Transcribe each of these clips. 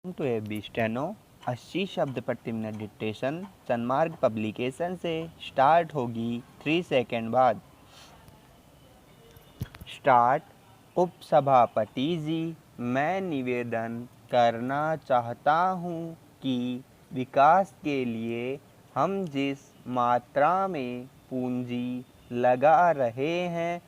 To AB steno 80 शब्द प्रति minute dictation सन्मार्ग publication से स्टार्ट होगी 3 सेकंड बाद। स्टार्ट। उपसभापति जी, मैं निवेदन करना चाहता हूँ कि विकास के लिए हम जिस मात्रा में पूंजी लगा रहे हैं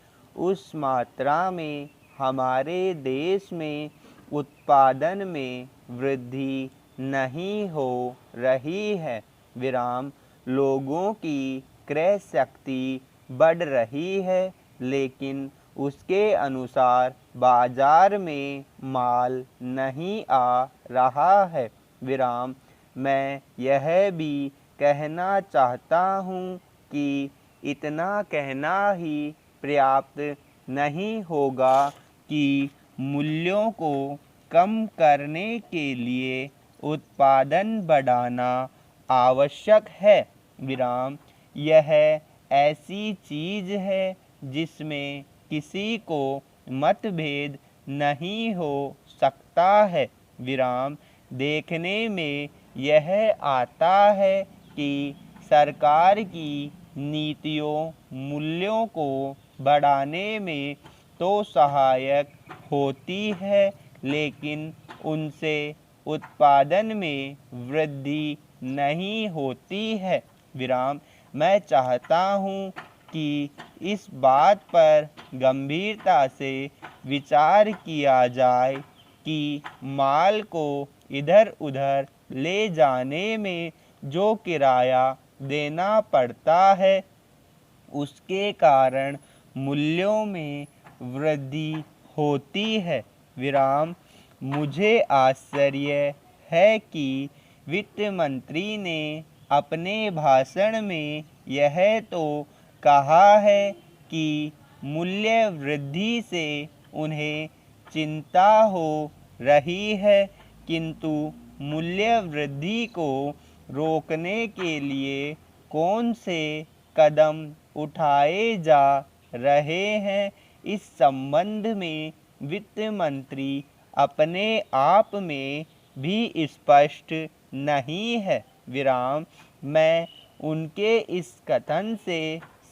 उस मात्रा में हमारे देश में उत्पादन में वृद्धि नहीं हो रही है। विराम। लोगों की क्रय शक्ति बढ़ रही है लेकिन उसके अनुसार बाजार में माल नहीं आ रहा है। विराम। मैं यह भी कहना चाहता हूँ कि इतना कहना ही पर्याप्त नहीं होगा कि मूल्यों को कम करने के लिए उत्पादन बढ़ाना आवश्यक है। विराम। यह ऐसी चीज़ है जिसमें किसी को मतभेद नहीं हो सकता है। विराम। देखने में यह आता है कि सरकार की नीतियों मूल्यों को बढ़ाने में तो सहायक होती है लेकिन उनसे उत्पादन में वृद्धि नहीं होती है। विराम। मैं चाहता हूँ कि इस बात पर गंभीरता से विचार किया जाए कि माल को इधर उधर ले जाने में जो किराया देना पड़ता है उसके कारण मूल्यों में वृद्धि होती है। विराम। मुझे आश्चर्य है कि वित्त मंत्री ने अपने भाषण में यह तो कहा है कि मूल्य वृद्धि से उन्हें चिंता हो रही है किंतु मूल्य वृद्धि को रोकने के लिए कौन से कदम उठाए जा रहे हैं इस संबंध में वित्त मंत्री अपने आप में भी स्पष्ट नहीं है। विराम। मैं उनके इस कथन से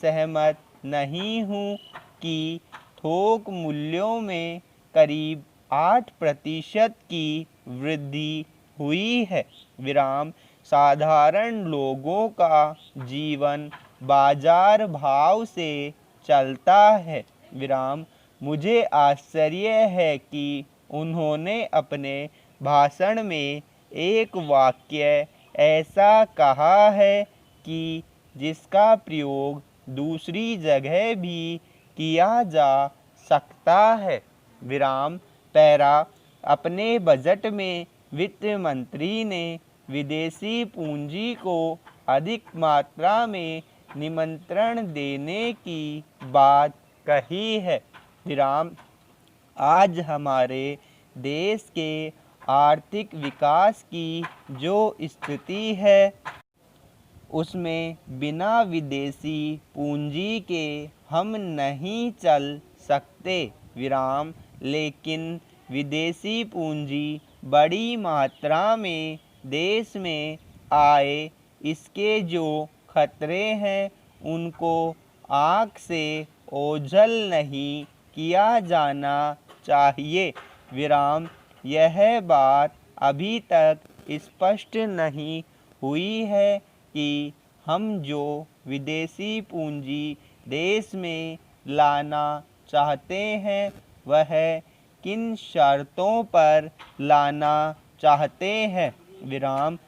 सहमत नहीं हूँ कि थोक मूल्यों में करीब 8% की वृद्धि हुई है। विराम। साधारण लोगों का जीवन बाजार भाव से चलता है। विराम। मुझे आश्चर्य है कि उन्होंने अपने भाषण में एक वाक्य ऐसा कहा है कि जिसका प्रयोग दूसरी जगह भी किया जा सकता है। विराम। पैरा। अपने बजट में वित्त मंत्री ने विदेशी पूंजी को अधिक मात्रा में निमंत्रण देने की बात कही है। विराम। आज हमारे देश के आर्थिक विकास की जो स्थिति है उसमें बिना विदेशी पूंजी के हम नहीं चल सकते। विराम। लेकिन विदेशी पूंजी बड़ी मात्रा में देश में आए इसके जो खतरे हैं उनको आँख से ओझल नहीं किया जाना चाहिए। विराम। यह बात अभी तक स्पष्ट नहीं हुई है कि हम जो विदेशी पूंजी देश में लाना चाहते हैं वह किन शर्तों पर लाना चाहते हैं। विराम।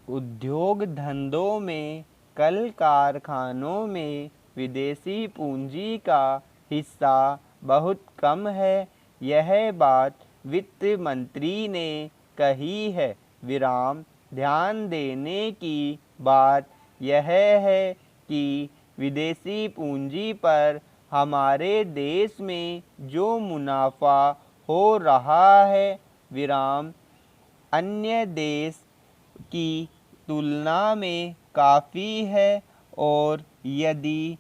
उद्योग धंधों में कल कारखानों में विदेशी पूंजी का हिस्सा बहुत कम है। यह बात वित्त मंत्री ने कही है। विराम। ध्यान देने की बात यह है कि विदेशी पूंजी पर हमारे देश में जो मुनाफा हो रहा है विराम अन्य देश की तुलना में काफ़ी है और यदि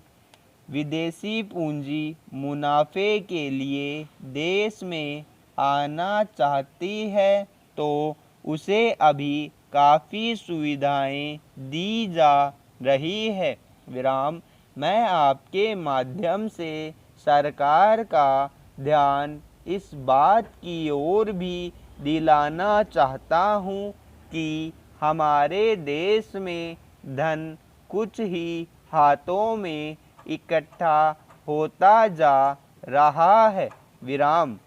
विदेशी पूंजी मुनाफे के लिए देश में आना चाहती है तो उसे अभी काफ़ी सुविधाएं दी जा रही है। विराम। मैं आपके माध्यम से सरकार का ध्यान इस बात की ओर भी दिलाना चाहता हूँ कि हमारे देश में धन कुछ ही हाथों में इकट्ठा होता जा रहा है। विराम।